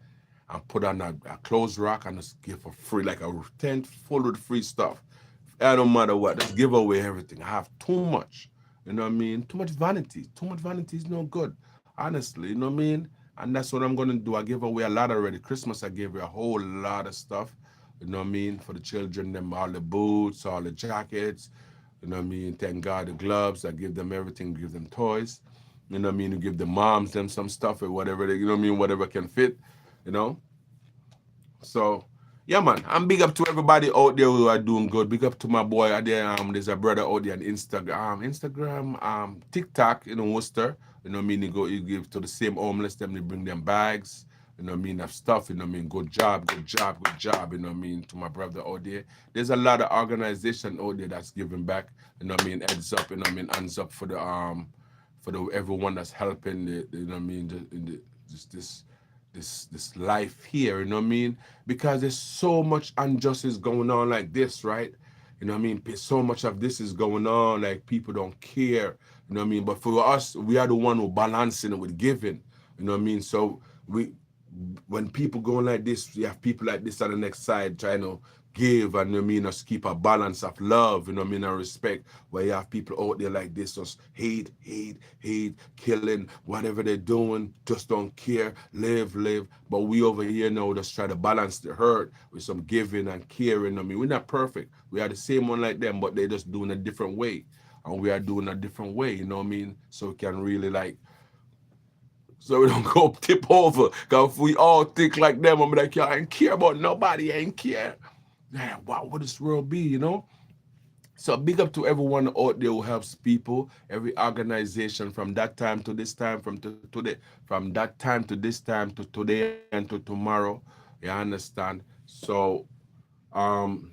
and put on a clothes rack and just give for free, like a tent full of free stuff. I don't matter what, just give away everything. I have too much. You know what I mean? Too much vanity. Too much vanity is no good. Honestly, you know what I mean? And that's what I'm gonna do. I give away a lot already. Christmas I gave away a whole lot of stuff. You know what I mean? For the children, them all the boots, all the jackets, you know what I mean? Thank God the gloves. I give them everything, give them toys. You know what I mean? You give the moms them some stuff or whatever you know what I mean, whatever can fit, you know. So yeah, man. I'm big up to everybody out there who are doing good. Big up to my boy out there. There's a brother out there on Instagram, TikTok, Worcester. You know what I mean? You give to the same homeless, them they bring them bags. You know what I mean? Of stuff. You know what I mean? Good job, good job, good job. You know what I mean? To my brother out there. There's a lot of organization out there that's giving back. You know what I mean? Heads up. You know what I mean? Hands up for the everyone that's helping. You know what I mean? This life here, you know what I mean? Because there's so much injustice going on like this, right? You know what I mean? So much of this is going on, like people don't care, you know what I mean? But for us, we are the one who balancing it with giving, you know what I mean? So we when people going like this, you have people like this on the next side trying to give and you know what I mean, just keep a balance of love, you know what I mean, and respect. Where you have people out there like this, just hate, killing, whatever they're doing, just don't care, live. But we over here now just try to balance the hurt with some giving and caring. I mean, we're not perfect. We are the same one like them, but they're just doing a different way. And we are doing a different way, you know what I mean? So we can really like So we don't go tip over. Because if we all think like them, I'm like, yo, I ain't care about nobody, I ain't care. Man, what would this world be, you know? So big up to everyone out there who helps people, every organization from that time to this time, from to today, from that time to this time to today and to tomorrow. You understand? So um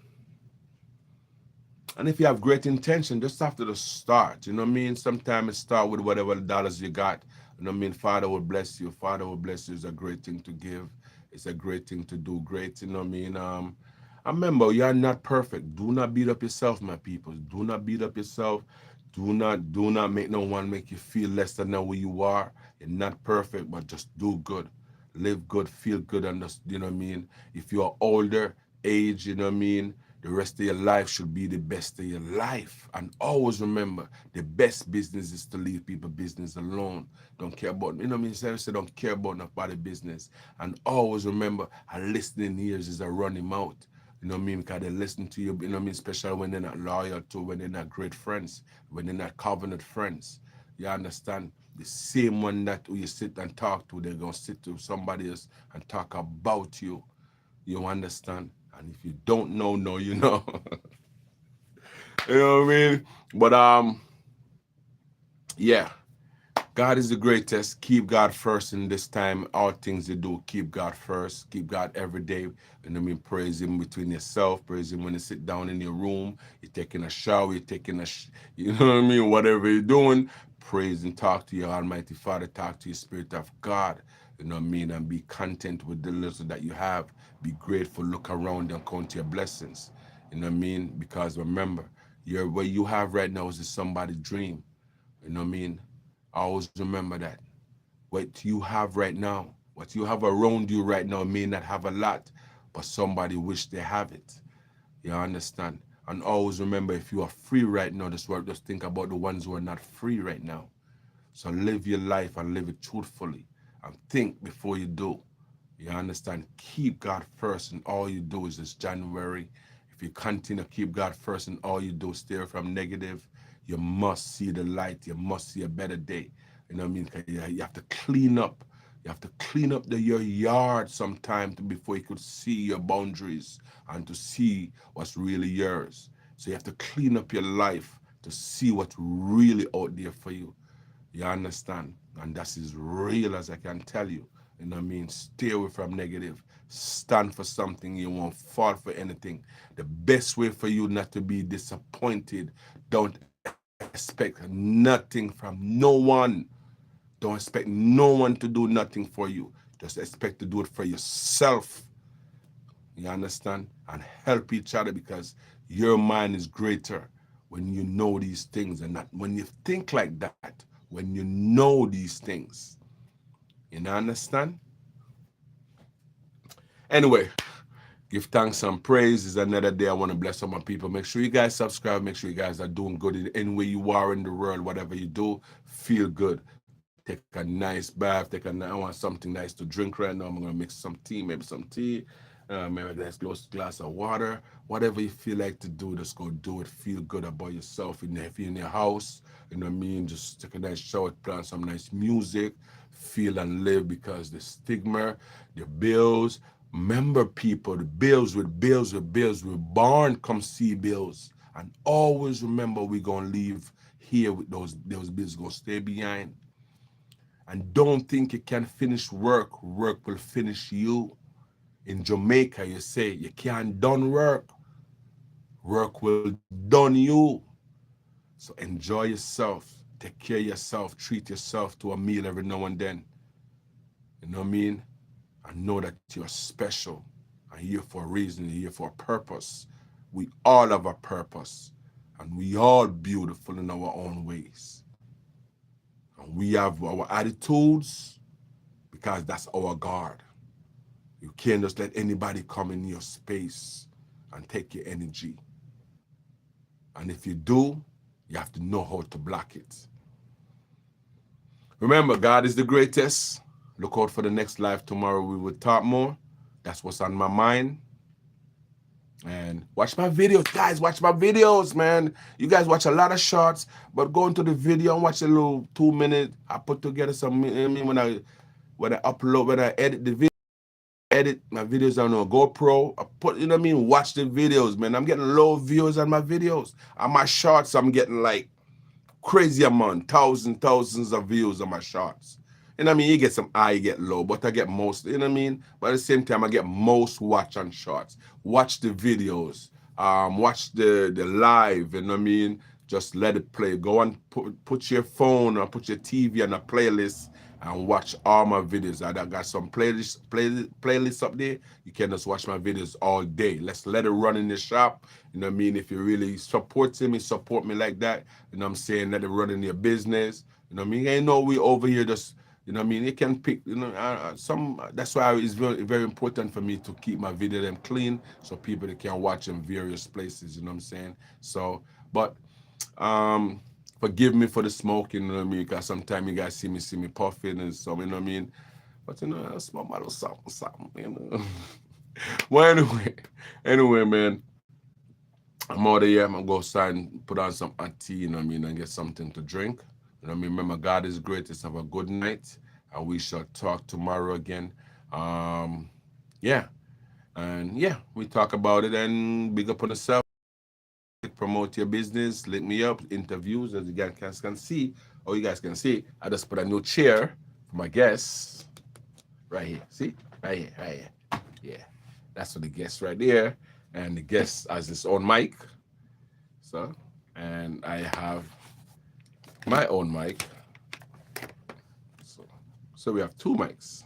and if you have great intention, just after the start, you know what I mean? Sometimes it start with whatever dollars you got. You know what I mean? Father will bless you. Father will bless you. It's a great thing to give. It's a great thing to do. Great, you know what I mean? I remember, you are not perfect. Do not beat up yourself, my people. Do not beat up yourself. Do not make no one make you feel less than who you are. You're not perfect, but just do good. Live good, feel good, and just, you know what I mean? If you're older, age, you know what I mean? The rest of your life should be the best of your life. And always remember, the best business is to leave people business alone. Don't care about, you know what I mean? Say don't care about nobody business. And always remember, a listening ears is a running mouth. You know what I mean? Because they listen to you, you know what I mean? Especially when they're not loyal to, when they're not great friends, when they're not covenant friends. You understand? The same one that you sit and talk to, they're going to sit to somebody else and talk about you. You understand? And if you don't know, you know. You know what I mean? But yeah. God is the greatest. Keep God first in this time. All things you do, keep God first. Keep God every day. And I mean, praise Him between yourself. Praise Him when you sit down in your room. You're taking a shower. You're taking you know what I mean? Whatever you're doing, praise and talk to your Almighty Father. Talk to your Spirit of God. You know what I mean? And be content with the little that you have. Be grateful. Look around and count your blessings. You know what I mean? Because remember, what you have right now is somebody's dream. You know what I mean? Always remember that. What you have right now, what you have around you right now may not have a lot, but somebody wish they have it. You understand? And always remember, if you are free right now, just think about the ones who are not free right now. So live your life and live it truthfully. And think before you do. You understand? Keep God first, and all you do is this January. If you continue to keep God first, and all you do is steer from negative, you must see the light. You must see a better day. You know what I mean? 'Cause you have to clean up. You have to clean up your yard sometime before you could see your boundaries and to see what's really yours. So you have to clean up your life to see what's really out there for you. You understand? And that's as real as I can tell you. You know what I mean? Stay away from negative. Stand for something. You won't fall for anything. The best way for you not to be disappointed, don't expect nothing from no one. Don't expect no one to do nothing for you. Just expect to do it for yourself. You understand? And help each other, because your mind is greater when you know these things, and not when you think like that, when you know these things. You understand? Anyway, give thanks and praise. It's another day. I want to bless all my people. Make sure you guys subscribe. Make sure you guys are doing good in any way you are in the world. Whatever you do, feel good. Take a nice bath. I want something nice to drink right now. I'm going to mix some tea, maybe some tea. Maybe a nice glass of water. Whatever you feel like to do, just go do it. Feel good about yourself. If you're in your house, you know what I mean? Just take a nice shower, put on some nice music, feel and live, because the stigma, the bills, remember people, the bills with bills with bills. We're born come see bills. And always remember, we're going to leave here with those bills going to stay behind. And don't think you can finish work. Work will finish you. In Jamaica, you say you can't done work. Work will done you. So enjoy yourself. Take care of yourself. Treat yourself to a meal every now and then. You know what I mean? And know that you're special. And you're here for a reason. You're here for a purpose. We all have a purpose. And we all beautiful in our own ways. And we have our attitudes, because that's our guard. You can't just let anybody come in your space and take your energy. And if you do, you have to know how to block it. Remember, God is the greatest. Look out for the next live tomorrow. We will talk more. That's what's on my mind. And watch my videos, guys. Watch my videos, man. You guys watch a lot of shorts, but go into the video and watch a little 2 minute. I put together some. I mean, when I upload, when I edit the video, edit my videos on a GoPro. I put, you know what I mean. Watch the videos, man. I'm getting low views on my videos. On my shorts, I'm getting like crazy amount, thousands of views on my shorts. You know what I mean? You get some high, you get low, but I get most, you know what I mean? But at the same time, I get most watch on shorts. Watch the videos, watch the live, you know what I mean? Just let it play. Go and put your phone or put your TV on a playlist and watch all my videos. I got some playlists up there. You can just watch my videos all day. Let's let it run in the shop. You know what I mean? If you really support me like that. You know what I'm saying? Let it run in your business. You know what I mean? Ain't no we over here just, you know what I mean? You can pick, you know, some, that's why it's very important for me to keep my video them clean so people that can watch in various places, you know what I'm saying? So, but um forgive me for the smoking, you know what I mean? Because sometimes you guys see me puffing and some, you know what I mean? But you know, I smoke my little something, you know. Well, anyway, man, I'm out of here. I'm gonna go outside and put on some hot tea, you know what I mean, and get something to drink. You know what I mean? Remember, God is great. Let's have a good night, and we shall talk tomorrow again. Um, yeah, and yeah, we talk about it and big up on yourself. Promote your business. Link me up. Interviews, as you guys can see, or you guys can see. I just put a new chair for my guests right here. See, right here. Yeah, that's for the guest right there, and the guest has his own mic. So, and I have my own mic. So, so we have two mics.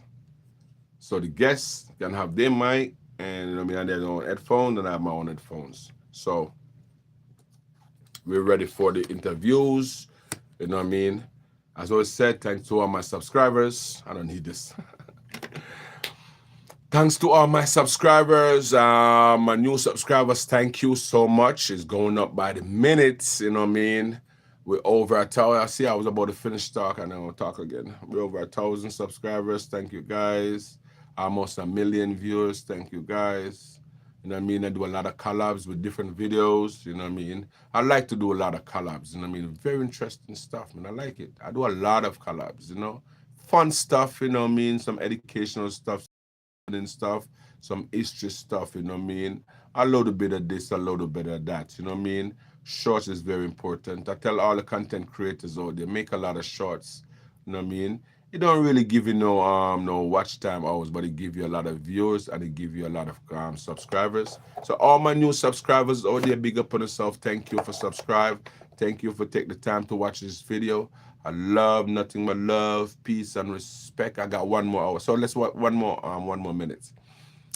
So the guests can have their mic and you know what I mean, and their own headphones, and I have my own headphones. So we're ready for the interviews. You know what I mean? As always said, thanks to all my subscribers. I don't need this. Thanks to all my subscribers, my new subscribers, thank you so much. It's going up by the minutes, you know what I mean? We're over 1,000. I see I was about to finish talk and then I'll talk again. We're over 1,000 subscribers. Thank you guys. Almost 1,000,000 viewers. Thank you guys. You know what I mean? I do a lot of collabs with different videos. You know what I mean? I like to do a lot of collabs. You know what I mean? Very interesting stuff, man. I like it. I do a lot of collabs, you know? Fun stuff, you know what I mean? Some educational stuff and stuff, some history stuff, you know what I mean? A little bit of this, a little bit of that, you know what I mean? Shorts is very important. I tell all the content creators out there, make a lot of shorts, you know what I mean? It don't really give you no watch time hours, but it give you a lot of viewers and it give you a lot of subscribers. So all my new subscribers out there, big up on yourself. Thank you for subscribe. Thank you for taking the time to watch this video. I love nothing but love, peace, and respect. I got 1 more hour. So let's one more minute.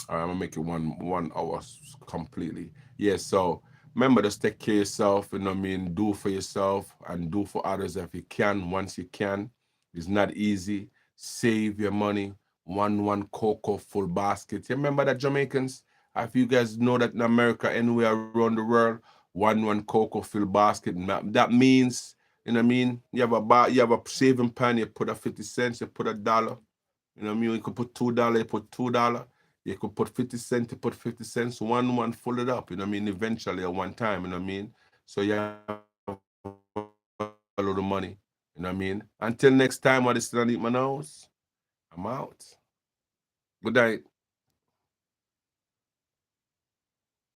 All right, I'm gonna make it 1 hour completely. Yeah, so remember, just take care of yourself, you know what I mean? Do for yourself and do for others if you can, once you can. It's not easy. Save your money. One cocoa full basket. You remember that, Jamaicans? If you guys know that in America, anywhere around the world, one cocoa full basket. That means, you know what I mean? You have a saving pan, you put a 50 cents, you put $1. You know what I mean? You could put $2, you put $2. You could put 50 cents, you put 50 cents, one, full it up, you know what I mean? Eventually at one time, you know what I mean? So you have a lot of money, you know what I mean? Until next time, I just still eat my nose. I'm out. Good night.